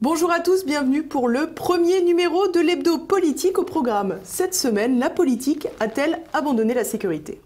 Bonjour à tous, bienvenue pour le premier numéro de l'hebdo politique au programme. Cette semaine, la politique a-t-elle abandonné la sécurité ?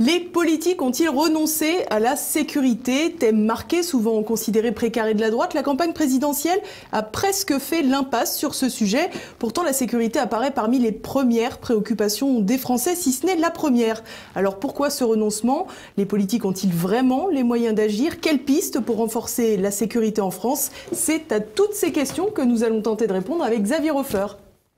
Les politiques ont-ils renoncé à la sécurité? Thème marqué, souvent considéré précaré de la droite, la campagne présidentielle a presque fait l'impasse sur ce sujet. Pourtant, la sécurité apparaît parmi les premières préoccupations des Français, si ce n'est la première. Alors pourquoi ce renoncement? Les politiques ont-ils vraiment les moyens d'agir? Quelles pistes pour renforcer la sécurité en France? C'est à toutes ces questions que nous allons tenter de répondre avec Xavier Hofer.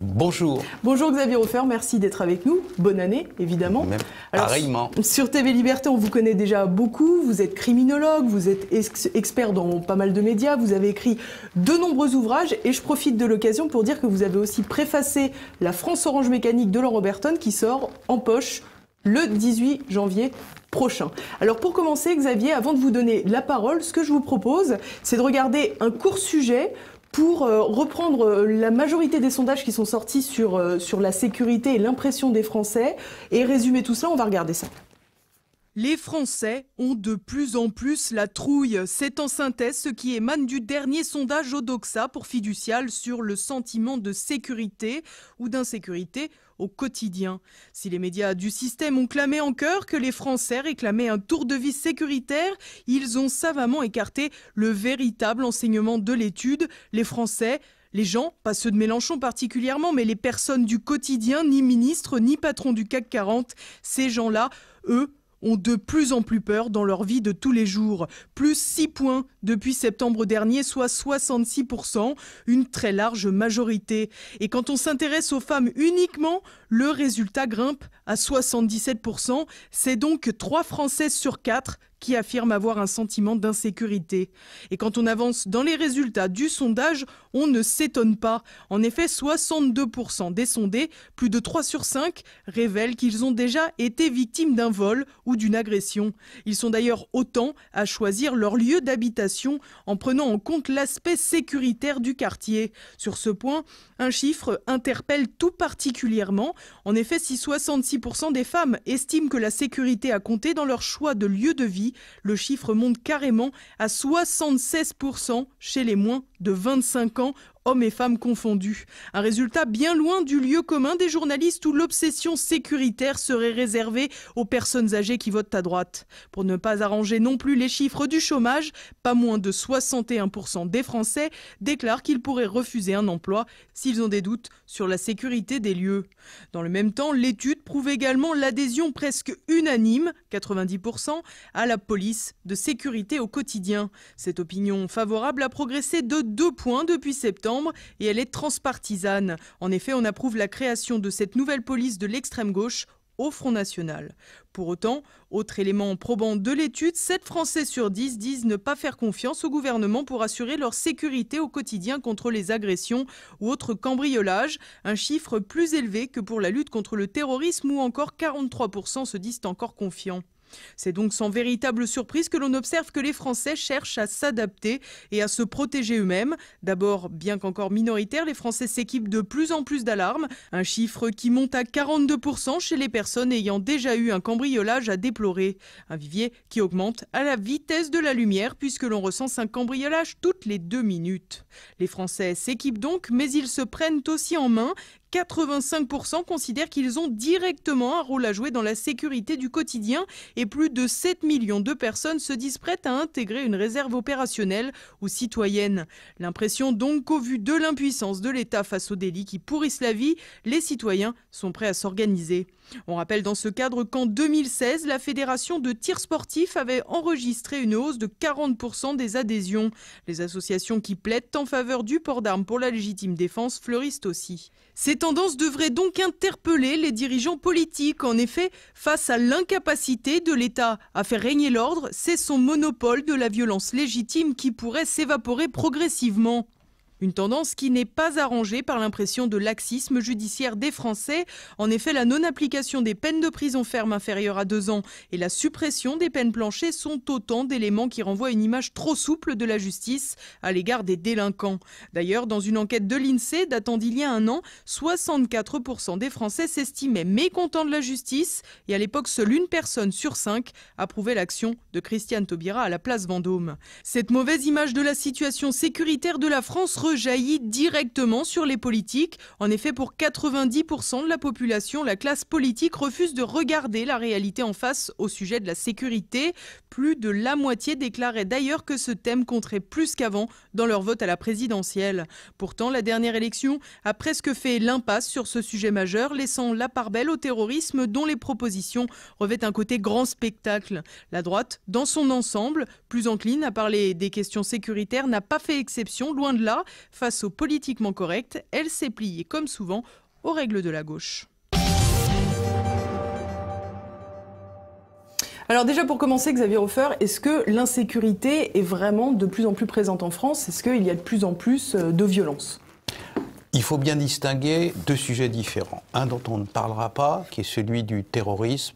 Bonjour. Bonjour Xavier Hofer, merci d'être avec nous. Bonne année, évidemment. Alors, pareillement. Sur TV Liberté, on vous connaît déjà beaucoup. Vous êtes criminologue, vous êtes expert dans pas mal de médias. Vous avez écrit de nombreux ouvrages et je profite de l'occasion pour dire que vous avez aussi préfacé La France Orange Mécanique de Laurent Berton qui sort en poche le 18 janvier prochain. Alors pour commencer, Xavier, avant de vous donner la parole, ce que je vous propose, c'est de regarder un court sujet pour reprendre la majorité des sondages qui sont sortis sur la sécurité et l'impression des Français et résumer tout ça, on va regarder ça. Les Français ont de plus en plus la trouille. C'est en synthèse ce qui émane du dernier sondage Odoxa pour Fiducial sur le sentiment de sécurité ou d'insécurité au quotidien. Si les médias du système ont clamé en chœur que les Français réclamaient un tour de vis sécuritaire, ils ont savamment écarté le véritable enseignement de l'étude. Les Français, les gens, pas ceux de Mélenchon particulièrement, mais les personnes du quotidien, ni ministres, ni patrons du CAC 40, ces gens-là, eux, ont de plus en plus peur dans leur vie de tous les jours. Plus 6 points depuis septembre dernier, soit 66%, une très large majorité. Et quand on s'intéresse aux femmes uniquement, le résultat grimpe à 77%. C'est donc 3 Françaises sur 4 qui affirment avoir un sentiment d'insécurité. Et quand on avance dans les résultats du sondage, on ne s'étonne pas. En effet, 62% des sondés, plus de 3 sur 5, révèlent qu'ils ont déjà été victimes d'un vol ou d'une agression. Ils sont d'ailleurs autant à choisir leur lieu d'habitation en prenant en compte l'aspect sécuritaire du quartier. Sur ce point, un chiffre interpelle tout particulièrement. En effet, si 66% des femmes estiment que la sécurité a compté dans leur choix de lieu de vie, le chiffre monte carrément à 76% chez les moins de 25 ans, hommes et femmes confondus. Un résultat bien loin du lieu commun des journalistes où l'obsession sécuritaire serait réservée aux personnes âgées qui votent à droite. Pour ne pas arranger non plus les chiffres du chômage, pas moins de 61% des Français déclarent qu'ils pourraient refuser un emploi s'ils ont des doutes sur la sécurité des lieux. Dans le même temps, l'étude prouve également l'adhésion presque unanime, 90%, à la police de sécurité au quotidien. Cette opinion favorable a progressé de 2 points depuis septembre et elle est transpartisane. En effet, on approuve la création de cette nouvelle police de l'extrême gauche au Front National. Pour autant, autre élément probant de l'étude, 7 Français sur 10 disent ne pas faire confiance au gouvernement pour assurer leur sécurité au quotidien contre les agressions ou autres cambriolages, un chiffre plus élevé que pour la lutte contre le terrorisme où encore 43% se disent encore confiants. C'est donc sans véritable surprise que l'on observe que les Français cherchent à s'adapter et à se protéger eux-mêmes. D'abord, bien qu'encore minoritaires, les Français s'équipent de plus en plus d'alarmes, un chiffre qui monte à 42% chez les personnes ayant déjà eu un cambriolage à déplorer. Un vivier qui augmente à la vitesse de la lumière puisque l'on recense un cambriolage toutes les 2 minutes. Les Français s'équipent donc, mais ils se prennent aussi en main. 85% considèrent qu'ils ont directement un rôle à jouer dans la sécurité du quotidien et plus de 7 millions de personnes se disent prêtes à intégrer une réserve opérationnelle ou citoyenne. L'impression donc qu'au vu de l'impuissance de l'État face aux délits qui pourrissent la vie, les citoyens sont prêts à s'organiser. On rappelle dans ce cadre qu'en 2016, la Fédération de tir sportif avait enregistré une hausse de 40% des adhésions. Les associations qui plaident en faveur du port d'armes pour la légitime défense fleurissent aussi. Ces tendances devraient donc interpeller les dirigeants politiques. En effet, face à l'incapacité de l'État à faire régner l'ordre, c'est son monopole de la violence légitime qui pourrait s'évaporer progressivement. Une tendance qui n'est pas arrangée par l'impression de laxisme judiciaire des Français. En effet, la non-application des peines de prison ferme inférieures à 2 ans et la suppression des peines planchées sont autant d'éléments qui renvoient une image trop souple de la justice à l'égard des délinquants. D'ailleurs, dans une enquête de l'INSEE datant d'il y a 1 an, 64% des Français s'estimaient mécontents de la justice et à l'époque, seule une personne sur 5 approuvait l'action de Christiane Taubira à la place Vendôme. Cette mauvaise image de la situation sécuritaire de la France rejaillit directement sur les politiques. En effet, pour 90% de la population, la classe politique refuse de regarder la réalité en face au sujet de la sécurité. Plus de la moitié déclarait d'ailleurs que ce thème compterait plus qu'avant dans leur vote à la présidentielle. Pourtant, la dernière élection a presque fait l'impasse sur ce sujet majeur, laissant la part belle au terrorisme dont les propositions revêtent un côté grand spectacle. La droite, dans son ensemble, plus encline à parler des questions sécuritaires, n'a pas fait exception, loin de là. Face au politiquement correct, elle s'est pliée, comme souvent, aux règles de la gauche. Alors déjà pour commencer, Xavier Hofer, est-ce que l'insécurité est vraiment de plus en plus présente en France? Est-ce qu'il y a de plus en plus de violence? Il faut bien distinguer 2 sujets différents. Un dont on ne parlera pas, qui est celui du terrorisme.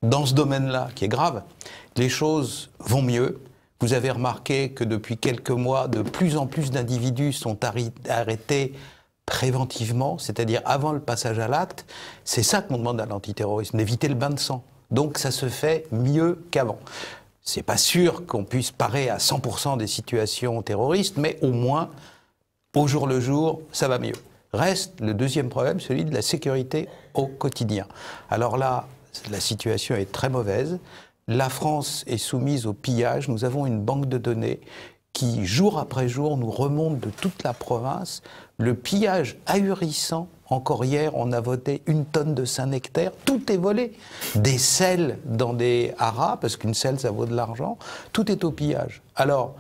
Dans ce domaine-là, qui est grave, les choses vont mieux. Vous avez remarqué que depuis quelques mois, de plus en plus d'individus sont arrêtés préventivement, c'est-à-dire avant le passage à l'acte. C'est ça qu'on demande à l'antiterrorisme, d'éviter le bain de sang. Donc ça se fait mieux qu'avant. C'est pas sûr qu'on puisse parer à 100% des situations terroristes, mais au moins, au jour le jour, ça va mieux. Reste le deuxième problème, celui de la sécurité au quotidien. Alors là, la situation est très mauvaise. La France est soumise au pillage. Nous avons une banque de données qui, jour après jour, nous remonte de toute la province. Le pillage ahurissant. Encore hier, on a voté 1 tonne de Saint-Nectaire. Tout est volé. Des selles dans des haras, parce qu'une selle, ça vaut de l'argent. Tout est au pillage. Alors,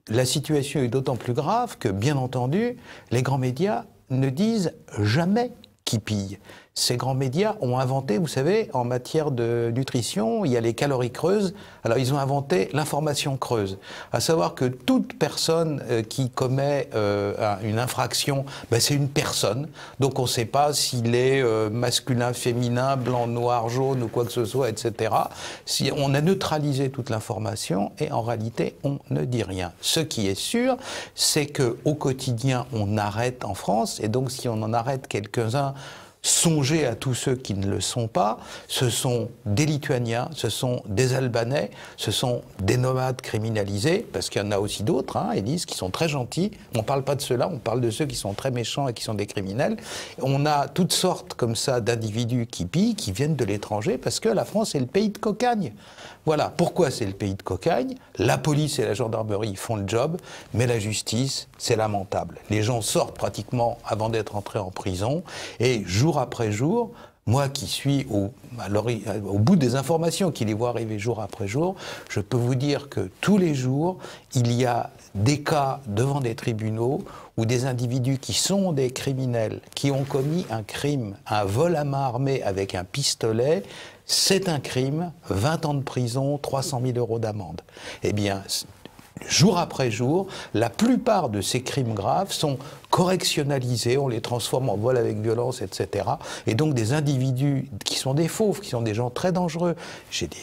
la situation est d'autant plus grave que, bien entendu, les grands médias ne disent jamais qui pillent. Ces grands médias ont inventé, vous savez, en matière de nutrition, il y a les calories creuses. Alors, ils ont inventé l'information creuse. À savoir que toute personne qui commet une infraction, ben, c'est une personne. Donc, on ne sait pas s'il est masculin, féminin, blanc, noir, jaune ou quoi que ce soit, etc. Si on a neutralisé toute l'information et en réalité, on ne dit rien. Ce qui est sûr, c'est qu'au quotidien, on arrête en France. Et donc, si on en arrête quelques-uns, songez à tous ceux qui ne le sont pas. Ce sont des Lituaniens, ce sont des Albanais, ce sont des nomades criminalisés, parce qu'il y en a aussi d'autres, hein, Élise, qui sont très gentils. On ne parle pas de ceux-là, on parle de ceux qui sont très méchants et qui sont des criminels. On a toutes sortes comme ça d'individus qui pillent, qui viennent de l'étranger, parce que la France est le pays de cocagne. Voilà. Pourquoi c'est le pays de cocagne? La police et la gendarmerie font le job, mais la justice, c'est lamentable. Les gens sortent pratiquement avant d'être entrés en prison, et jour après jour, moi qui suis au bout des informations, qui les vois arriver jour après jour, je peux vous dire que tous les jours, il y a des cas devant des tribunaux où des individus qui sont des criminels, qui ont commis un crime, un vol à main armée avec un pistolet, c'est un crime, 20 ans de prison, 300 000 € d'amende. Eh bien, jour après jour, la plupart de ces crimes graves sont correctionnalisés, on les transforme en vol avec violence, etc. Et donc des individus qui sont des fauves, qui sont des gens très dangereux. J'ai des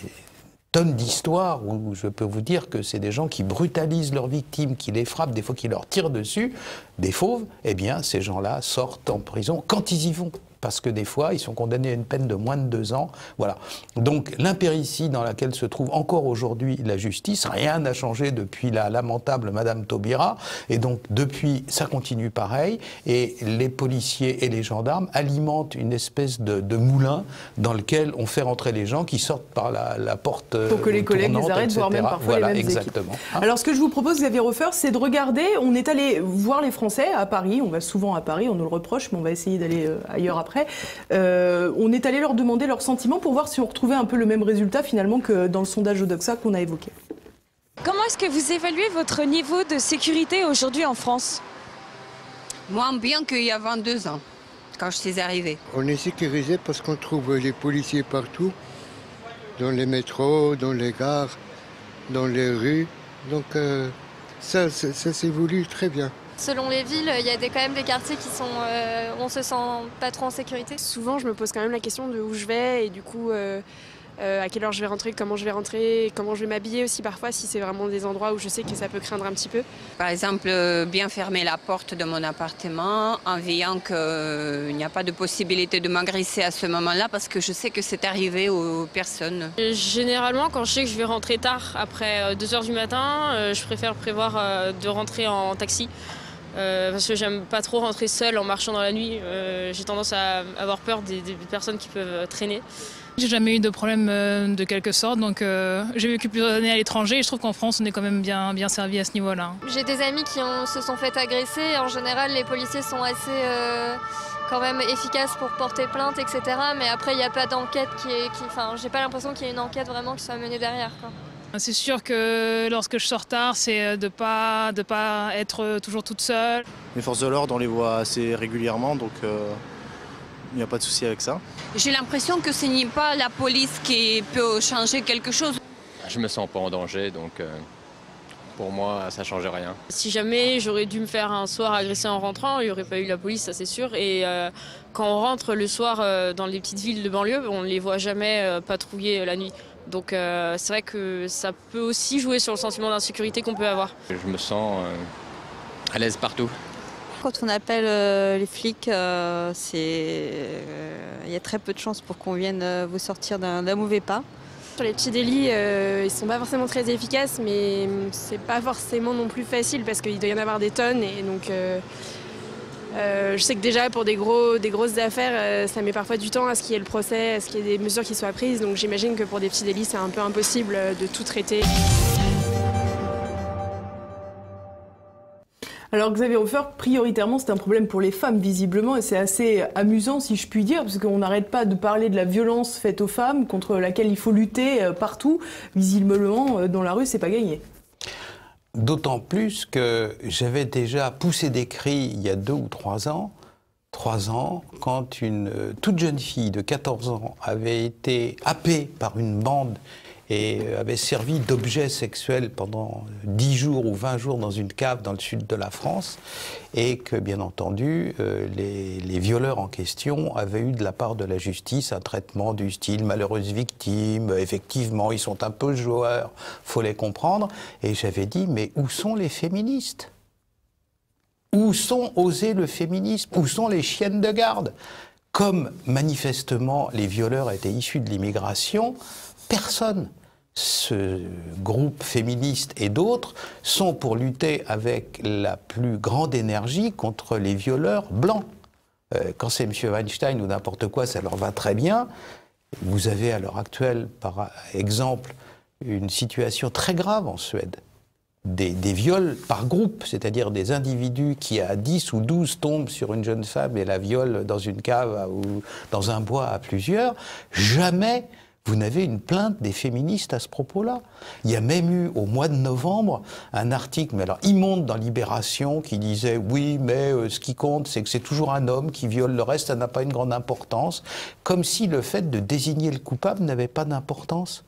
tonnes d'histoires où je peux vous dire que c'est des gens qui brutalisent leurs victimes, qui les frappent, des fois qui leur tirent dessus, des fauves. Eh bien, ces gens-là sortent en prison quand ils y vont. Parce que des fois, ils sont condamnés à une peine de moins de 2 ans. Voilà. Donc, l'impéritie dans laquelle se trouve encore aujourd'hui la justice, rien n'a changé depuis la lamentable Madame Taubira. Et donc, depuis, ça continue pareil. Et les policiers et les gendarmes alimentent une espèce de moulin dans lequel on fait rentrer les gens qui sortent par la porte pour que les collègues les arrêtent, voire même parfois voilà, les mêmes exactement. Équipes. Alors, ce que je vous propose, Xavier Hofer, c'est de regarder. On est allé voir les Français à Paris. On va souvent à Paris, on nous le reproche, mais on va essayer d'aller ailleurs après. On est allé leur demander leurs sentiments pour voir si on retrouvait un peu le même résultat finalement que dans le sondage Odoxa qu'on a évoqué. Comment est-ce que vous évaluez votre niveau de sécurité aujourd'hui en France? Moins bien qu'il y a 22 ans, quand je suis arrivée. On est sécurisé parce qu'on trouve les policiers partout, dans les métros, dans les gares, dans les rues. Donc ça s'évolue très bien. Selon les villes, il y a quand même des quartiers qui sont, où on se sent pas trop en sécurité. Souvent, je me pose quand même la question de où je vais et du coup, à quelle heure je vais rentrer, comment je vais rentrer, comment je vais m'habiller aussi parfois si c'est vraiment des endroits où je sais que ça peut craindre un petit peu. Par exemple, bien fermer la porte de mon appartement en veillant qu'il n'y a pas de possibilité de m'agresser à ce moment-là parce que je sais que c'est arrivé aux personnes. Généralement, quand je sais que je vais rentrer tard, après 2 h du matin, je préfère prévoir de rentrer en taxi. Parce que j'aime pas trop rentrer seule en marchant dans la nuit. J'ai tendance à avoir peur des personnes qui peuvent traîner. J'ai jamais eu de problème de quelque sorte, donc j'ai vécu plusieurs années à l'étranger et je trouve qu'en France on est quand même bien servi à ce niveau-là. J'ai des amis qui se sont fait agresser et en général les policiers sont assez quand même efficaces pour porter plainte, etc. Mais après il n'y a pas d'enquête enfin j'ai pas l'impression qu'il y ait une enquête vraiment qui soit menée derrière, quoi. C'est sûr que lorsque je sors tard, c'est de pas être toujours toute seule. Les forces de l'ordre, on les voit assez régulièrement, donc il n'y a pas de souci avec ça. J'ai l'impression que ce n'est pas la police qui peut changer quelque chose. Je me sens pas en danger, donc pour moi, ça ne change rien. Si jamais j'aurais dû me faire un soir agresser en rentrant, il n'y aurait pas eu la police, ça c'est sûr. Et quand on rentre le soir dans les petites villes de banlieue, on ne les voit jamais patrouiller la nuit. Donc c'est vrai que ça peut aussi jouer sur le sentiment d'insécurité qu'on peut avoir. Je me sens à l'aise partout. Quand on appelle les flics, il y a très peu de chances pour qu'on vienne vous sortir d'un mauvais pas. Sur les petits délits, ils sont pas forcément très efficaces, mais c'est pas forcément non plus facile parce qu'il doit y en avoir des tonnes et donc je sais que déjà pour des grosses affaires, ça met parfois du temps à ce qu'il y ait le procès, à ce qu'il y ait des mesures qui soient prises. Donc j'imagine que pour des petits délits, c'est un peu impossible de tout traiter. Alors Xavier Hofer, prioritairement c'est un problème pour les femmes visiblement et c'est assez amusant si je puis dire parce qu'on n'arrête pas de parler de la violence faite aux femmes contre laquelle il faut lutter partout. Visiblement dans la rue c'est pas gagné. D'autant plus que j'avais déjà poussé des cris il y a 2 ou 3 ans, quand une toute jeune fille de 14 ans avait été happée par une bande et avait servi d'objet sexuel pendant 10 jours ou 20 jours dans une cave dans le sud de la France et que, bien entendu, les violeurs en question avaient eu de la part de la justice un traitement du style « malheureuse victime », effectivement, ils sont un peu joueurs, faut les comprendre. Et j'avais dit « mais où sont les féministes ? Où sont osés le féminisme ? Où sont les chiennes de garde ?» Comme, manifestement, les violeurs étaient issus de l'immigration, personne. Ce groupe féministe et d'autres sont pour lutter avec la plus grande énergie contre les violeurs blancs. Quand c'est M. Weinstein ou n'importe quoi, ça leur va très bien. Vous avez à l'heure actuelle, par exemple, une situation très grave en Suède. Des viols par groupe, c'est-à-dire des individus qui à 10 ou 12 tombent sur une jeune femme et la violent dans une cave ou dans un bois à plusieurs. Jamais vous n'avez une plainte des féministes à ce propos-là. Il y a même eu, au mois de novembre, un article, mais alors immonde dans Libération, qui disait « Oui, mais ce qui compte, c'est que c'est toujours un homme qui viole, le reste, ça n'a pas une grande importance. » Comme si le fait de désigner le coupable n'avait pas d'importance.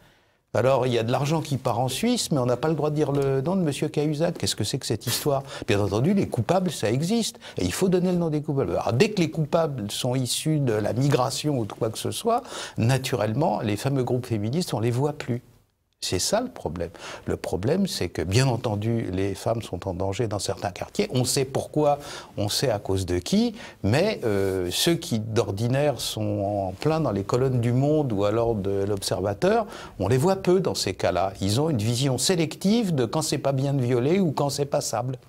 Alors, il y a de l'argent qui part en Suisse, mais on n'a pas le droit de dire le nom de M. Cahuzac. Qu'est-ce que c'est que cette histoire? Bien entendu, les coupables, ça existe. Et il faut donner le nom des coupables. Alors, dès que les coupables sont issus de la migration ou de quoi que ce soit, naturellement, les fameux groupes féministes, on les voit plus. C'est ça le problème. Le problème, c'est que, bien entendu, les femmes sont en danger dans certains quartiers. On sait pourquoi, on sait à cause de qui, mais ceux qui, d'ordinaire, sont en plein dans les colonnes du Monde ou alors de l'Observateur, on les voit peu dans ces cas-là. Ils ont une vision sélective de quand c'est pas bien de violer ou quand c'est passable.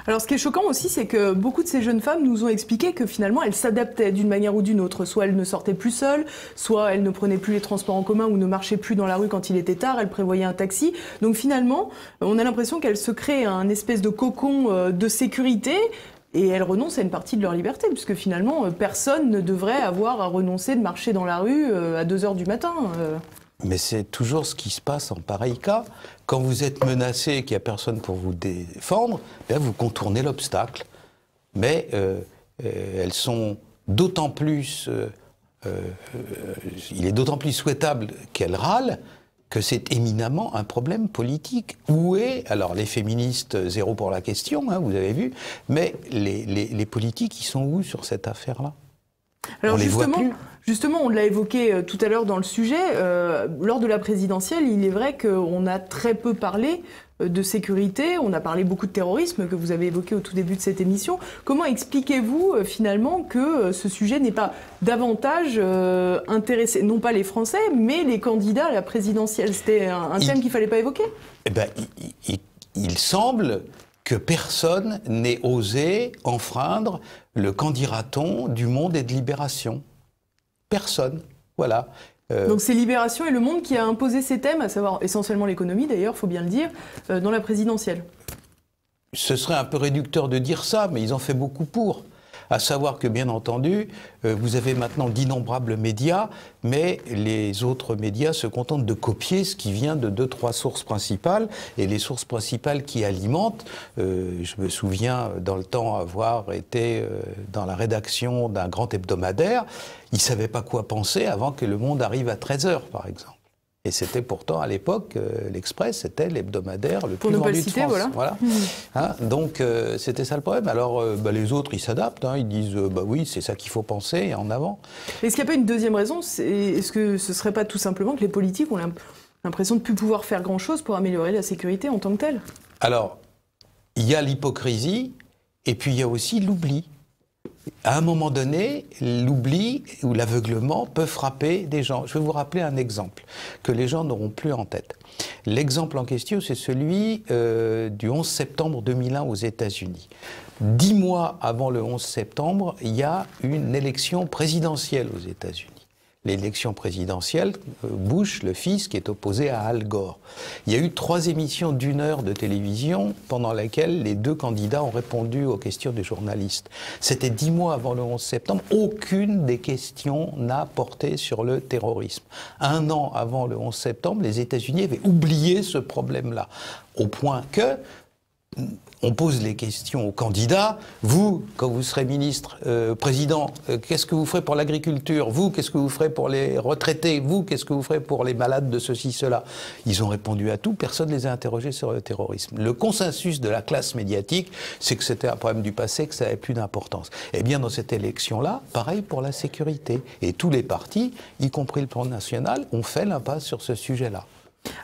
Alors ce qui est choquant aussi, c'est que beaucoup de ces jeunes femmes nous ont expliqué que finalement elles s'adaptaient d'une manière ou d'une autre. Soit elles ne sortaient plus seules, soit elles ne prenaient plus les transports en commun ou ne marchaient plus dans la rue quand il était tard, elles prévoyaient un taxi. Donc finalement, on a l'impression qu'elles se créent un espèce de cocon de sécurité et elles renoncent à une partie de leur liberté, puisque finalement personne ne devrait avoir à renoncer de marcher dans la rue à 2 h du matin. Mais c'est toujours ce qui se passe en pareil cas. Quand vous êtes menacé et qu'il n'y a personne pour vous défendre, bien vous contournez l'obstacle. Mais elles sont d'autant plus... il est d'autant plus souhaitable qu'elles râlent que c'est éminemment un problème politique. Où est, alors les féministes, zéro pour la question, hein, vous avez vu, mais les politiques, ils sont où sur cette affaire-là? Alors on les voit plus. Justement, on l'a évoqué tout à l'heure dans le sujet, lors de la présidentielle, il est vrai qu'on a très peu parlé de sécurité, on a parlé beaucoup de terrorisme que vous avez évoqué au tout début de cette émission. Comment expliquez-vous finalement que ce sujet n'est pas davantage intéressé, non pas les Français, mais les candidats à la présidentielle? C'était un thème qu'il ne fallait pas évoquer? Eh ben, il semble que personne n'ait osé enfreindre le candidaton du Monde et de Libération. Personne, voilà. Donc c'est Libération et Le Monde qui a imposé ces thèmes, à savoir essentiellement l'économie d'ailleurs, il faut bien le dire, dans la présidentielle. Ce serait un peu réducteur de dire ça, mais ils ont fait beaucoup pour. À savoir que, bien entendu, vous avez maintenant d'innombrables médias, mais les autres médias se contentent de copier ce qui vient de 2-3 sources principales. Et les sources principales qui alimentent, je me souviens dans le temps avoir été dans la rédaction d'un grand hebdomadaire, ils ne savaient pas quoi penser avant que Le Monde arrive à 13h, par exemple. Et c'était pourtant, à l'époque, l'Express, c'était l'hebdomadaire le plus vendu de France. Voilà. Hein, donc, c'était ça le problème. Alors, les autres, ils s'adaptent. Hein, ils disent, oui, c'est ça qu'il faut penser, et en avant. Est-ce qu'il n'y a pas une deuxième raison? Est-ce que ce ne serait pas tout simplement que les politiques ont l'impression de ne plus pouvoir faire grand-chose pour améliorer la sécurité en tant que telle? Alors, il y a l'hypocrisie, et puis il y a aussi l'oubli. À un moment donné, l'oubli ou l'aveuglement peut frapper des gens. Je vais vous rappeler un exemple que les gens n'auront plus en tête. L'exemple en question, c'est celui du 11 septembre 2001 aux États-Unis. 10 mois avant le 11 septembre, il y a une élection présidentielle aux États-Unis. L'élection présidentielle, Bush, le fils, qui est opposé à Al Gore. Il y a eu 3 émissions d'1 heure de télévision pendant lesquelles les 2 candidats ont répondu aux questions des journalistes. C'était 10 mois avant le 11 septembre. Aucune des questions n'a porté sur le terrorisme. 1 an avant le 11 septembre, les États-Unis avaient oublié ce problème-là. Au point que on pose les questions aux candidats. Vous, quand vous serez ministre, président, qu'est-ce que vous ferez pour l'agriculture? Vous, qu'est-ce que vous ferez pour les retraités? Vous, qu'est-ce que vous ferez pour les malades de ceci, cela? Ils ont répondu à tout. Personne ne les a interrogés sur le terrorisme. Le consensus de la classe médiatique, c'est que c'était un problème du passé, que ça n'avait plus d'importance. Eh bien, dans cette élection-là, pareil pour la sécurité. Et tous les partis, y compris le Front National, ont fait l'impasse sur ce sujet-là.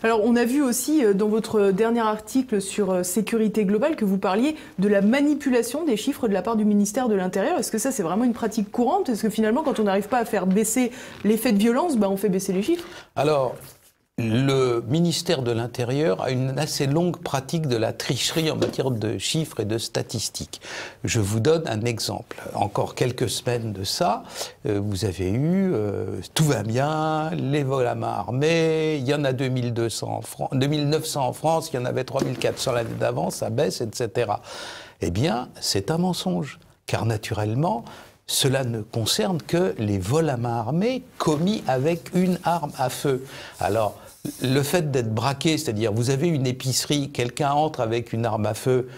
Alors, on a vu aussi dans votre dernier article sur sécurité globale que vous parliez de la manipulation des chiffres de la part du ministère de l'Intérieur. Est-ce que ça, c'est vraiment une pratique courante? Est-ce que finalement, quand on n'arrive pas à faire baisser les faits de violence, on fait baisser les chiffres? Alors, le ministère de l'Intérieur a une assez longue pratique de la tricherie en matière de chiffres et de statistiques. Je vous donne un exemple. Encore quelques semaines de ça, vous avez eu tout va bien, les vols à main armée, il y en a 2900 en France, il y en avait 3400 l'année d'avant, ça baisse, etc. Eh bien, c'est un mensonge, car naturellement, cela ne concerne que les vols à main armée commis avec une arme à feu. Alors, le fait d'être braqué, c'est-à-dire vous avez une épicerie, quelqu'un entre avec une arme à feu,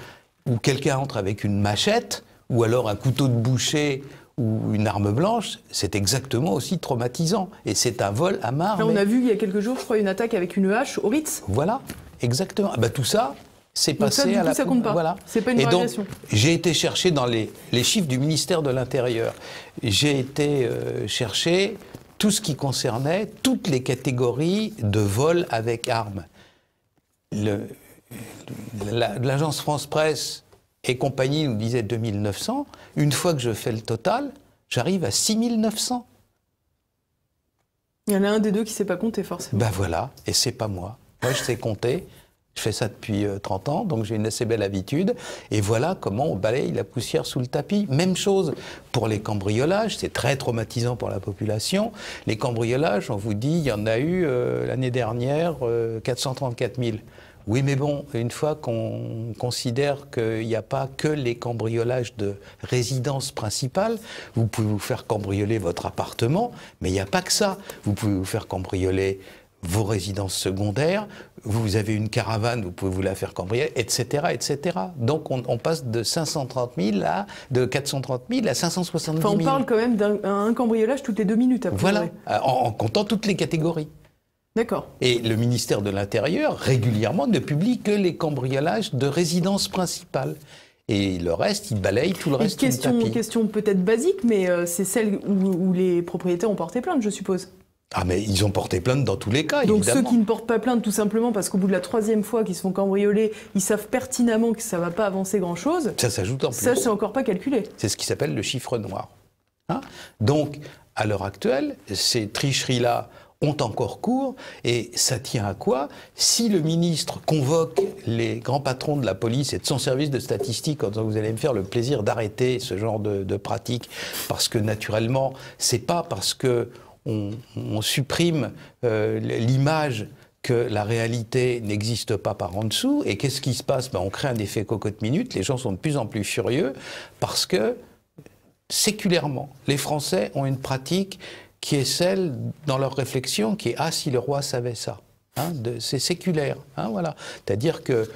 ou quelqu'un entre avec une machette, ou alors un couteau de boucher, ou une arme blanche, c'est exactement aussi traumatisant. Et c'est un vol à main armée. Là, on a vu il y a quelques jours, je crois, une attaque avec une hache au Ritz. Voilà, exactement. Tout ça, c'est passé à la... ça compte pas. Voilà. C'est pas une régression. J'ai été chercher dans les chiffres du ministère de l'Intérieur. J'ai été chercher tout ce qui concernait toutes les catégories de vols avec armes. L'agence France Presse et compagnie nous disait 2900. Une fois que je fais le total, j'arrive à 6900. Il y en a un des deux qui ne sait pas compter forcément. Voilà, et c'est pas moi. Moi, je sais compter. Je fais ça depuis 30 ans, donc j'ai une assez belle habitude. Et voilà comment on balaye la poussière sous le tapis. Même chose pour les cambriolages, c'est très traumatisant pour la population. Les cambriolages, on vous dit, il y en a eu l'année dernière 434 000. Oui, mais bon, une fois qu'on considère qu'il n'y a pas que les cambriolages de résidence principale, vous pouvez vous faire cambrioler votre appartement, mais il n'y a pas que ça. Vous pouvez vous faire cambrioler vos résidences secondaires, vous avez une caravane, vous pouvez vous la faire cambrioler, etc., etc. Donc on passe de 430 000 à 570 000. On parle quand même d'un cambriolage toutes les 2 minutes. Voilà, en comptant toutes les catégories. D'accord. Et le ministère de l'Intérieur, régulièrement, ne publie que les cambriolages de résidences principales. Et le reste, il balaye tout le reste du tapis. Question peut-être basique, mais c'est celle où les propriétaires ont porté plainte, je suppose. Ah mais ils ont porté plainte dans tous les cas, donc évidemment. Ceux qui ne portent pas plainte tout simplement parce qu'au bout de la 3e fois qu'ils se font cambrioler, ils savent pertinemment que ça ne va pas avancer grand-chose. Ça s'ajoute en plus. Ça, c'est encore pas calculé. C'est ce qui s'appelle le chiffre noir. Hein? Donc, à l'heure actuelle, ces tricheries-là ont encore cours, et ça tient à quoi? Si le ministre convoque les grands patrons de la police et de son service de statistique en disant vous allez me faire le plaisir d'arrêter ce genre de pratique, parce que naturellement, c'est pas parce que on supprime l'image que la réalité n'existe pas par en dessous. Et qu'est-ce qui se passe? On crée un effet cocotte-minute. Les gens sont de plus en plus furieux parce que, séculairement, les Français ont une pratique qui est celle, dans leur réflexion, qui est « Ah, si le roi savait ça ». C'est séculaire, voilà. C'est-à-dire que,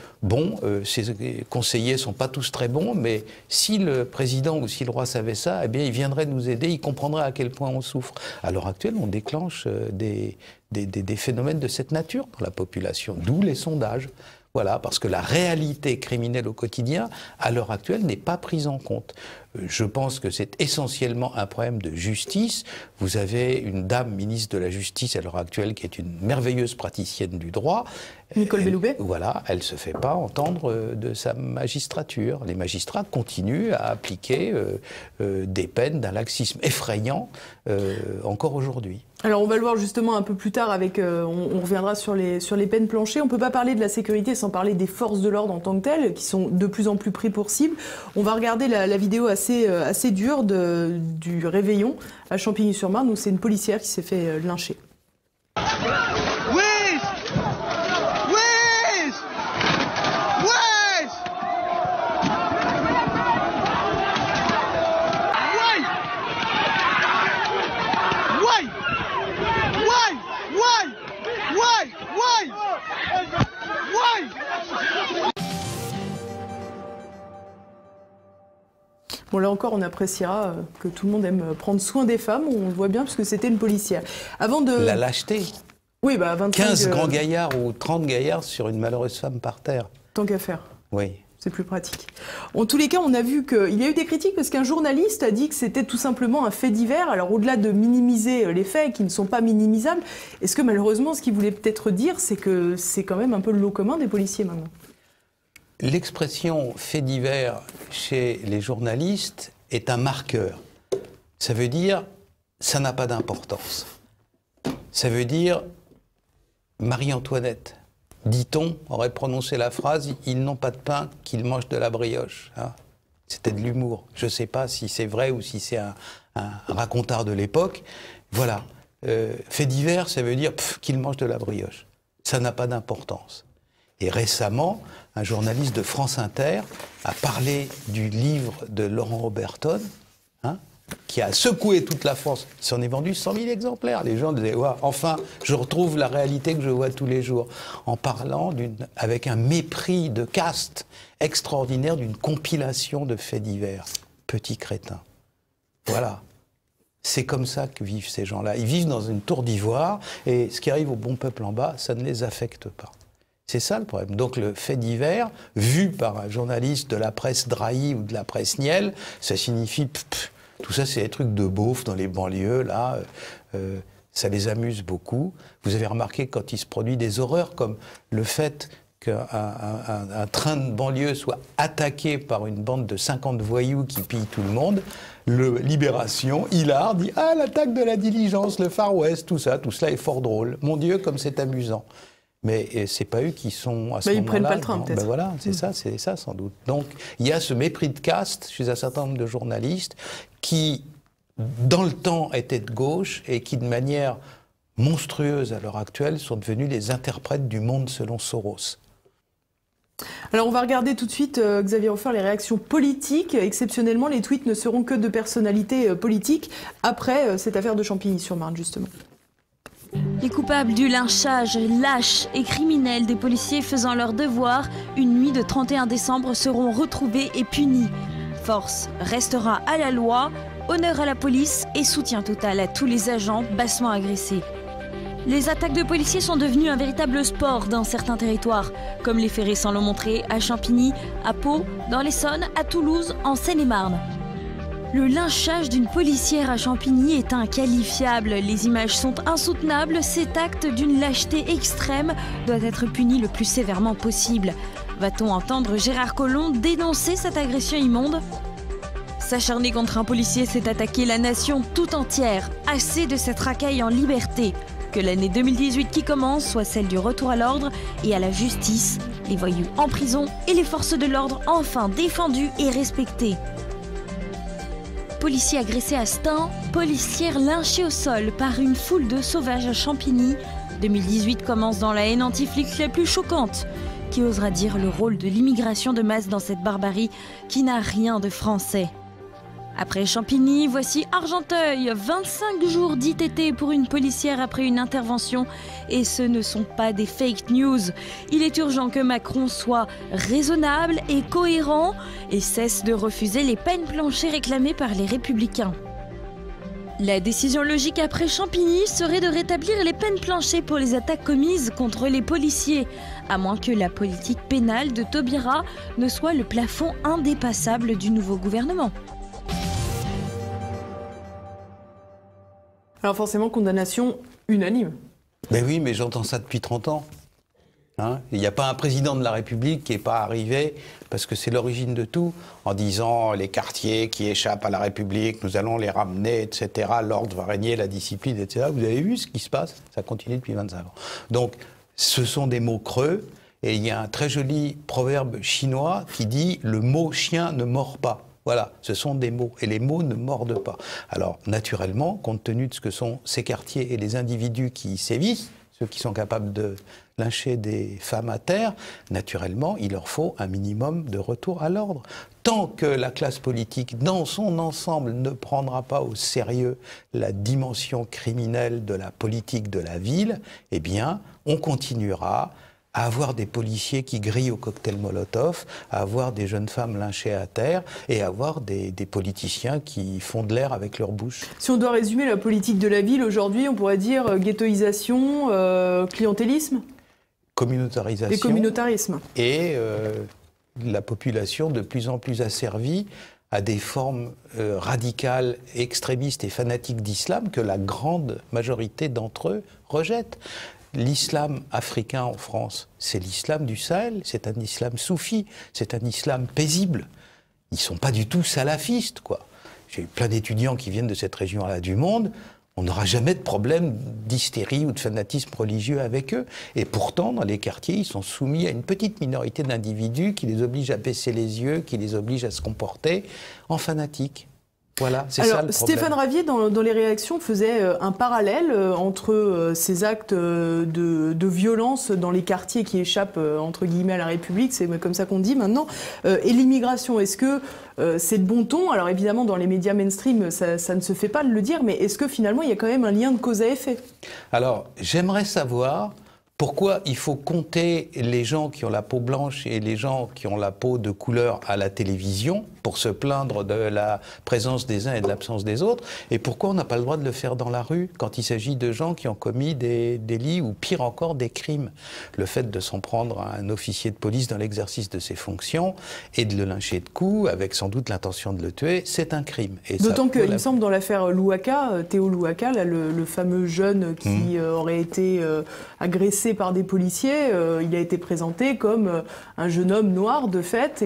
ces conseillers ne sont pas tous très bons, mais si le président ou si le roi savait ça, eh bien, il viendrait nous aider, il comprendrait à quel point on souffre. À l'heure actuelle, on déclenche des phénomènes de cette nature dans la population, d'où les sondages. Voilà, parce que la réalité criminelle au quotidien, à l'heure actuelle, n'est pas prise en compte. Je pense que c'est essentiellement un problème de justice. Vous avez une dame ministre de la Justice à l'heure actuelle qui est une merveilleuse praticienne du droit. Nicole Belloubet. Voilà, elle ne se fait pas entendre de sa magistrature. Les magistrats continuent à appliquer des peines d'un laxisme effrayant encore aujourd'hui. Alors on va le voir justement un peu plus tard, on reviendra sur les peines planchées. On ne peut pas parler de la sécurité sans parler des forces de l'ordre en tant que telles, qui sont de plus en plus pris pour cible. On va regarder la vidéo assez dure du réveillon à Champigny-sur-Marne, où c'est une policière qui s'est fait lyncher. Bon, là encore, on appréciera que tout le monde aime prendre soin des femmes. On le voit bien, puisque c'était une policière. Avant de... La lâcheté. Oui, 25... 15 grands gaillards ou 30 gaillards sur une malheureuse femme par terre. Tant qu'à faire. Oui. C'est plus pratique. En tous les cas, on a vu qu'il y a eu des critiques parce qu'un journaliste a dit que c'était tout simplement un fait divers. Alors, au-delà de minimiser les faits qui ne sont pas minimisables, est-ce que malheureusement, ce qu'il voulait peut-être dire, c'est que c'est quand même un peu le lot commun des policiers maintenant? L'expression « fait divers » chez les journalistes est un marqueur. Ça veut dire « ça n'a pas d'importance ». Ça veut dire « Marie-Antoinette, dit-on, aurait prononcé la phrase « ils n'ont pas de pain, qu'ils mangent de la brioche ». C'était de l'humour. Je ne sais pas si c'est vrai ou si c'est un racontard de l'époque. Voilà. Fait divers, ça veut dire qu'ils mangent de la brioche. Ça n'a pas d'importance. Et récemment, un journaliste de France Inter a parlé du livre de Laurent Oberton, qui a secoué toute la France. Il s'en est vendu 100 000 exemplaires. Les gens disaient « enfin, je retrouve la réalité que je vois tous les jours », en parlant avec un mépris de caste extraordinaire d'une compilation de faits divers. Petit crétin. Voilà. C'est comme ça que vivent ces gens-là. Ils vivent dans une tour d'ivoire, et ce qui arrive au bon peuple en bas, ça ne les affecte pas. C'est ça le problème. Donc le fait divers, vu par un journaliste de la presse Drahi ou de la presse Niel, ça signifie tout ça c'est des trucs de beauf dans les banlieues, là, ça les amuse beaucoup. Vous avez remarqué quand il se produit des horreurs comme le fait qu'un train de banlieue soit attaqué par une bande de 50 voyous qui pillent tout le monde, Libération, Hillard dit « Ah, l'attaque de la diligence, le Far West, tout ça, tout cela est fort drôle. Mon Dieu, comme c'est amusant ». Mais c'est pas eux qui sont à ce moment-là. Ils prennent pas le train, peut-être. Voilà, c'est ça sans doute. Donc, il y a ce mépris de caste chez un certain nombre de journalistes qui, dans le temps, étaient de gauche et qui, de manière monstrueuse à l'heure actuelle, sont devenus les interprètes du monde selon Soros. Alors on va regarder tout de suite, Xavier Hofer, les réactions politiques. Exceptionnellement, les tweets ne seront que de personnalités politiques après cette affaire de Champigny-sur-Marne, justement. Les coupables du lynchage lâche et criminel des policiers faisant leur devoir une nuit de 31 décembre seront retrouvés et punis. Force restera à la loi, honneur à la police et soutien total à tous les agents bassement agressés. Les attaques de policiers sont devenues un véritable sport dans certains territoires, comme les faits récents l'ont montré à Champigny, à Pau, dans l'Essonne, à Toulouse, en Seine-et-Marne. Le lynchage d'une policière à Champigny est inqualifiable. Les images sont insoutenables. Cet acte d'une lâcheté extrême doit être puni le plus sévèrement possible. Va-t-on entendre Gérard Collomb dénoncer cette agression immonde ? S'acharner contre un policier, c'est attaquer la nation tout entière. Assez de cette racaille en liberté. Que l'année 2018 qui commence soit celle du retour à l'ordre et à la justice, les voyous en prison et les forces de l'ordre enfin défendues et respectées. Policier agressé à Stein, policière lynchée au sol par une foule de sauvages à Champigny. 2018 commence dans la haine anti-flic la plus choquante. Qui osera dire le rôle de l'immigration de masse dans cette barbarie qui n'a rien de français? Après Champigny, voici Argenteuil, 25 jours d'ITT pour une policière après une intervention. Et ce ne sont pas des fake news. Il est urgent que Macron soit raisonnable et cohérent et cesse de refuser les peines planchées réclamées par les Républicains. La décision logique après Champigny serait de rétablir les peines planchées pour les attaques commises contre les policiers, à moins que la politique pénale de Taubira ne soit le plafond indépassable du nouveau gouvernement. Alors forcément, condamnation unanime. Ben oui, mais j'entends ça depuis 30 ans. Hein, il n'y a pas un président de la République qui n'est pas arrivé, parce que c'est l'origine de tout, en disant les quartiers qui échappent à la République, nous allons les ramener, etc. L'ordre va régner, la discipline, etc. Vous avez vu ce qui se passe? Ça continue depuis 25 ans. Donc, ce sont des mots creux, et il y a un très joli proverbe chinois qui dit « le mot chien ne mord pas ». Voilà, ce sont des mots, et les mots ne mordent pas. Alors, naturellement, compte tenu de ce que sont ces quartiers et les individus qui y sévissent, ceux qui sont capables de lyncher des femmes à terre, naturellement, il leur faut un minimum de retour à l'ordre. Tant que la classe politique, dans son ensemble, ne prendra pas au sérieux la dimension criminelle de la politique de la ville, eh bien, on continuera à avoir des policiers qui grillent au cocktail Molotov, à avoir des jeunes femmes lynchées à terre et à avoir des politiciens qui font de l'air avec leur bouche. Si on doit résumer la politique de la ville aujourd'hui, on pourrait dire ghettoisation, clientélisme, communautarisation et communautarisme. Et la population de plus en plus asservie à des formes radicales, extrémistes et fanatiques d'islam que la grande majorité d'entre eux rejettent. L'islam africain en France, c'est l'islam du Sahel, c'est un islam soufi, c'est un islam paisible. Ils ne sont pas du tout salafistes, quoi. J'ai eu plein d'étudiants qui viennent de cette région-là du monde. On n'aura jamais de problème d'hystérie ou de fanatisme religieux avec eux. Et pourtant, dans les quartiers, ils sont soumis à une petite minorité d'individus qui les obligent à baisser les yeux, qui les obligent à se comporter en fanatiques. Voilà, c'est ça le problème. Stéphane Ravier, dans les réactions, faisait un parallèle entre ces actes de violence dans les quartiers qui échappent, entre guillemets, à la République, c'est comme ça qu'on dit maintenant, et l'immigration. Est-ce que c'est de bon ton? Alors évidemment, dans les médias mainstream, ça ne se fait pas de le dire, mais est-ce que finalement, il y a quand même un lien de cause à effet? Alors, j'aimerais savoir pourquoi il faut compter les gens qui ont la peau blanche et les gens qui ont la peau de couleur à la télévision pour se plaindre de la présence des uns et de l'absence des autres, et pourquoi on n'a pas le droit de le faire dans la rue quand il s'agit de gens qui ont commis des délits ou pire encore des crimes. Le fait de s'en prendre à un officier de police dans l'exercice de ses fonctions et de le lyncher de coups avec sans doute l'intention de le tuer, c'est un crime. D'autant qu'il me semble dans l'affaire Louaka, Théo Louaka, là, le fameux jeune qui aurait été agressé par des policiers, il a été présenté comme un jeune homme noir de fait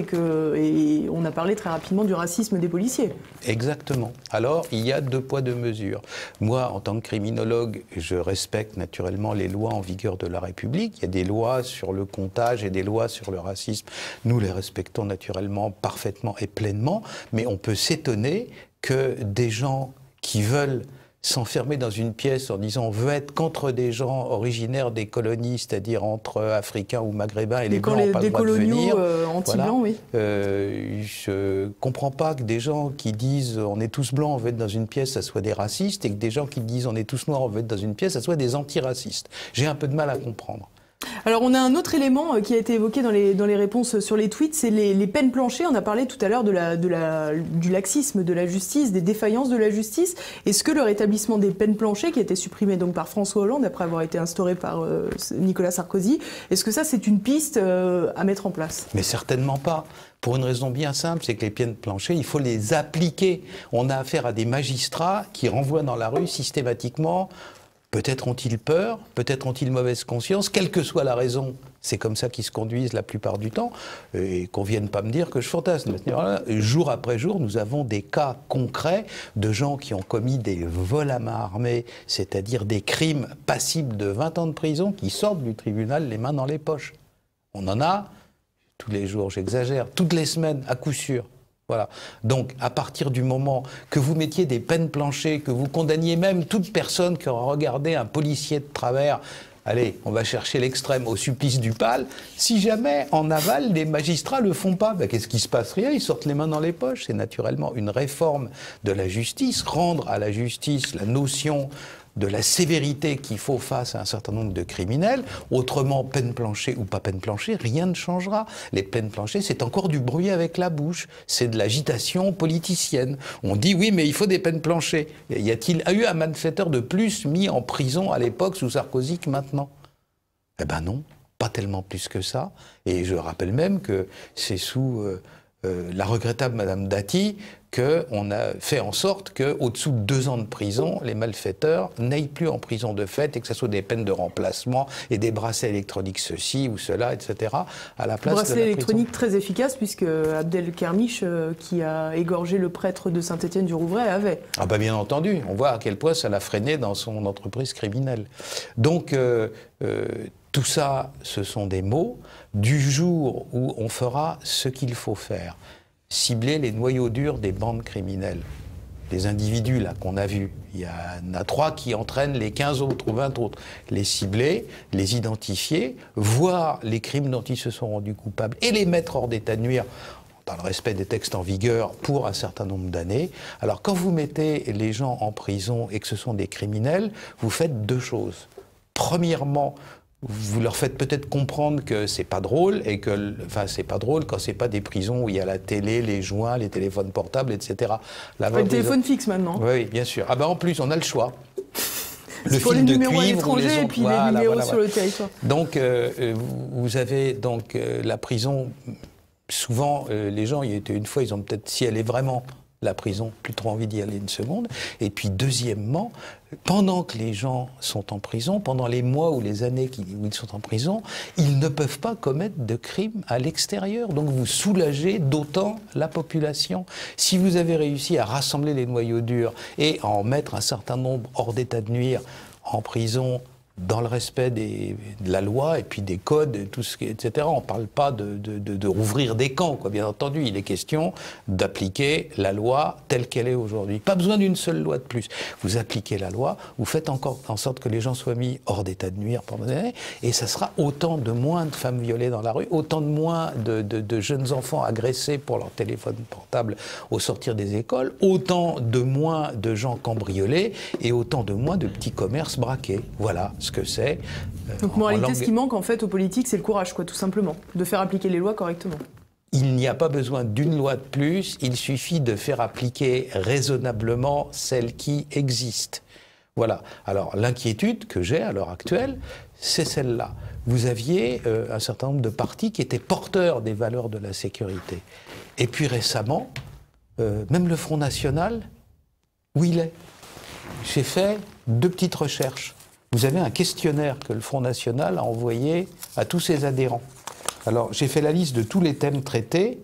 et on a parlé très rapidement du racisme des policiers. Exactement. Alors, il y a 2 poids 2 mesures. Moi, en tant que criminologue, je respecte naturellement les lois en vigueur de la République. Il y a des lois sur le comptage et des lois sur le racisme. Nous les respectons naturellement parfaitement et pleinement, mais on peut s'étonner que des gens qui veulent s'enfermer dans une pièce en disant on veut être contre des gens originaires des colonies, c'est-à-dire entre Africains ou Maghrébins et les Blancs n'ont pas le droit de venir. Anti-blancs, oui. Je comprends pas que des gens qui disent on est tous blancs, on veut être dans une pièce, ça soit des racistes, et que des gens qui disent on est tous noirs, on veut être dans une pièce, ça soit des antiracistes. J'ai un peu de mal à comprendre. Alors on a un autre élément qui a été évoqué dans les réponses sur les tweets, c'est les peines planchées. On a parlé tout à l'heure du laxisme de la justice, des défaillances de la justice. Est-ce que le rétablissement des peines planchées, qui a été supprimé donc par François Hollande après avoir été instauré par Nicolas Sarkozy, est-ce que ça c'est une piste à mettre en place? Mais certainement pas. Pour une raison bien simple, c'est que les peines planchées, il faut les appliquer. On a affaire à des magistrats qui renvoient dans la rue systématiquement. Peut-être ont-ils peur, peut-être ont-ils mauvaise conscience, quelle que soit la raison. C'est comme ça qu'ils se conduisent la plupart du temps. Et qu'on ne vienne pas me dire que je fantasme. Jour après jour, nous avons des cas concrets de gens qui ont commis des vols à main armée, c'est-à-dire des crimes passibles de 20 ans de prison, qui sortent du tribunal les mains dans les poches. On en a tous les jours, j'exagère, toutes les semaines, à coup sûr. Voilà. Donc, à partir du moment que vous mettiez des peines planchées, que vous condamniez même toute personne qui aura regardé un policier de travers, allez, on va chercher l'extrême, au supplice du pal, si jamais en aval, les magistrats ne le font pas, ben, qu'est-ce qui se passe? Rien, ils sortent les mains dans les poches. C'est naturellement une réforme de la justice, rendre à la justice la notion de la sévérité qu'il faut face à un certain nombre de criminels. Autrement, peine planchée ou pas peine planchée, rien ne changera. Les peines planchées, c'est encore du bruit avec la bouche. C'est de l'agitation politicienne. On dit oui, mais il faut des peines planchées. Y a-t-il eu un malfaiteur de plus mis en prison à l'époque sous Sarkozy que maintenant? Eh ben non, pas tellement plus que ça. Et je rappelle même que c'est sous la regrettable Madame Dati qu'on a fait en sorte qu'au-dessous de 2 ans de prison, les malfaiteurs n'aillent plus en prison de fait et que ce soit des peines de remplacement et des bracelets électroniques ceci ou cela, etc. à la place de la prison. Bracelet électronique très efficace puisque Abdelkermiche, qui a égorgé le prêtre de Saint-Étienne-du-Rouvray, avait. Ah bah bien entendu, on voit à quel point ça l'a freiné dans son entreprise criminelle. Donc tout ça, ce sont des mots du jour où on fera ce qu'il faut faire. Cibler les noyaux durs des bandes criminelles. Les individus là qu'on a vus, il y en a 3 qui entraînent les 15 autres ou 20 autres. Les cibler, les identifier, voir les crimes dont ils se sont rendus coupables et les mettre hors d'état de nuire dans le respect des textes en vigueur pour un certain nombre d'années. Alors quand vous mettez les gens en prison et que ce sont des criminels, vous faites 2 choses. Premièrement, vous leur faites peut-être comprendre que c'est pas drôle et que, enfin, c'est pas drôle quand c'est pas des prisons où il y a la télé, les joints, les téléphones portables, etc. Le téléphone fixe maintenant. Oui, bien sûr. Ah ben en plus, on a le choix. Le fil de cuivre, et puis les numéros sur le territoire. Donc, vous avez donc la prison. Souvent, les gens, il y a été une fois, ils ont peut-être, si elle est vraiment la prison, plus trop envie d'y aller une seconde. Et puis, deuxièmement, pendant que les gens sont en prison, pendant les mois ou les années où ils sont en prison, ils ne peuvent pas commettre de crimes à l'extérieur. Donc, vous soulagez d'autant la population. Si vous avez réussi à rassembler les noyaux durs et à en mettre un certain nombre hors d'état de nuire en prison, dans le respect de la loi et puis des codes, tout ce qui, etc. On ne parle pas de rouvrir des camps, quoi. Bien entendu. Il est question d'appliquer la loi telle qu'elle est aujourd'hui. Pas besoin d'une seule loi de plus. Vous appliquez la loi, vous faites encore en sorte que les gens soient mis hors d'état de nuire pendant des années, et ça sera autant de moins de femmes violées dans la rue, autant de moins de jeunes enfants agressés pour leur téléphone portable au sortir des écoles, autant de moins de gens cambriolés et autant de moins de petits commerces braqués. Voilà ce que c'est. Donc, moralité, ce qui manque en fait aux politiques, c'est le courage, quoi, tout simplement, de faire appliquer les lois correctement. Il n'y a pas besoin d'une loi de plus, il suffit de faire appliquer raisonnablement celle qui existe. Voilà. Alors, l'inquiétude que j'ai à l'heure actuelle, c'est celle-là. Vous aviez un certain nombre de partis qui étaient porteurs des valeurs de la sécurité. Et puis récemment, même le Front National, où il est? J'ai fait 2 petites recherches. Vous avez un questionnaire que le Front National a envoyé à tous ses adhérents. Alors, j'ai fait la liste de tous les thèmes traités,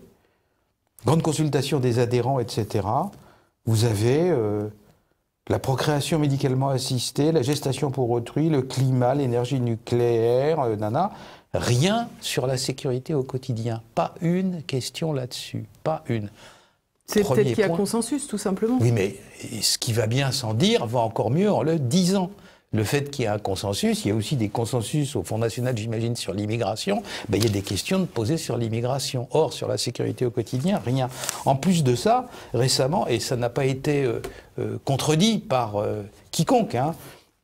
grande consultation des adhérents, etc. Vous avez la procréation médicalement assistée, la gestation pour autrui, le climat, l'énergie nucléaire, rien sur la sécurité au quotidien. Pas une question là-dessus, pas une. C'est peut-être qu'il y a consensus, tout simplement. Oui, mais ce qui va bien sans dire va encore mieux en le disant. Le fait qu'il y ait un consensus, il y a aussi des consensus au Front National, j'imagine, sur l'immigration, il y a des questions de poser sur l'immigration. Or, sur la sécurité au quotidien, rien. En plus de ça, récemment, et ça n'a pas été contredit par quiconque,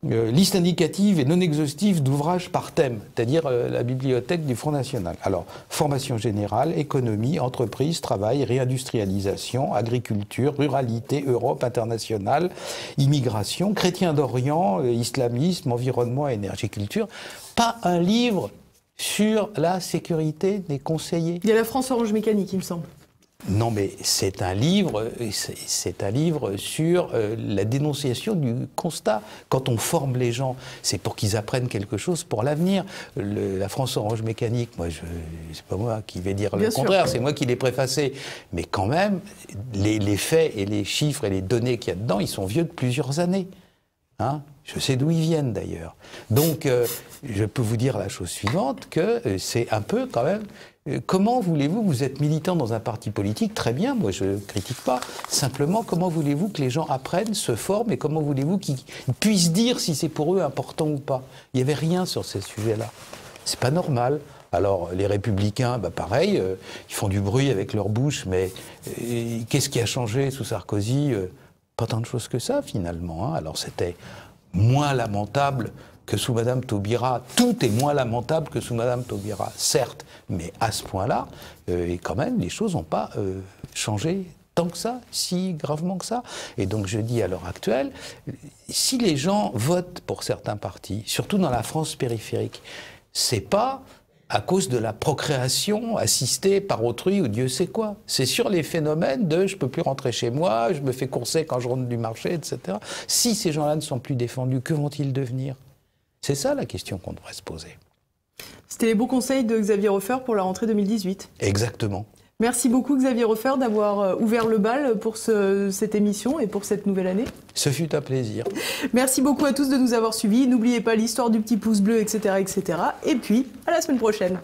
liste indicative et non exhaustive d'ouvrages par thème, c'est-à-dire la bibliothèque du Front National. Alors, formation générale, économie, entreprise, travail, réindustrialisation, agriculture, ruralité, Europe internationale, immigration, chrétiens d'Orient, islamisme, environnement, énergie, culture. Pas un livre sur la sécurité des conseillers. Il y a la France Orange Mécanique, il me semble. Non, mais c'est un livre sur la dénonciation du constat. Quand on forme les gens, c'est pour qu'ils apprennent quelque chose pour l'avenir. La France Orange Mécanique, moi, c'est pas moi qui vais dire le contraire, c'est moi qui l'ai préfacé. Mais quand même, les faits et les chiffres et les données qu'il y a dedans, ils sont vieux de plusieurs années. Hein? Je sais d'où ils viennent d'ailleurs. Donc, je peux vous dire la chose suivante, que c'est un peu quand même... Comment voulez-vous, vous êtes militant dans un parti politique, très bien, moi je ne critique pas, simplement comment voulez-vous que les gens apprennent, se forment, et comment voulez-vous qu'ils puissent dire si c'est pour eux important ou pas? Il n'y avait rien sur ces sujets-là. C'est pas normal. Alors les Républicains, bah pareil, ils font du bruit avec leur bouche, mais qu'est-ce qui a changé sous Sarkozy? Pas tant de choses que ça finalement. Hein. Alors c'était moins lamentable que sous Madame Taubira. Tout est moins lamentable que sous Madame Taubira, certes, mais à ce point-là, et quand même, les choses n'ont pas changé tant que ça, si gravement que ça. Et donc je dis à l'heure actuelle, si les gens votent pour certains partis, surtout dans la France périphérique, c'est pas à cause de la procréation assistée par autrui ou Dieu sait quoi. C'est sur les phénomènes de « je peux plus rentrer chez moi, je me fais courser quand je rentre du marché, etc. » Si ces gens-là ne sont plus défendus, que vont-ils devenir? C'est ça la question qu'on devrait se poser. C'était les beaux conseils de Xavier Hofer pour la rentrée 2018. Exactement. Merci beaucoup Xavier Hofer d'avoir ouvert le bal pour cette émission et pour cette nouvelle année. Ce fut un plaisir. Merci beaucoup à tous de nous avoir suivis. N'oubliez pas l'histoire du petit pouce bleu, etc., etc. Et puis, à la semaine prochaine.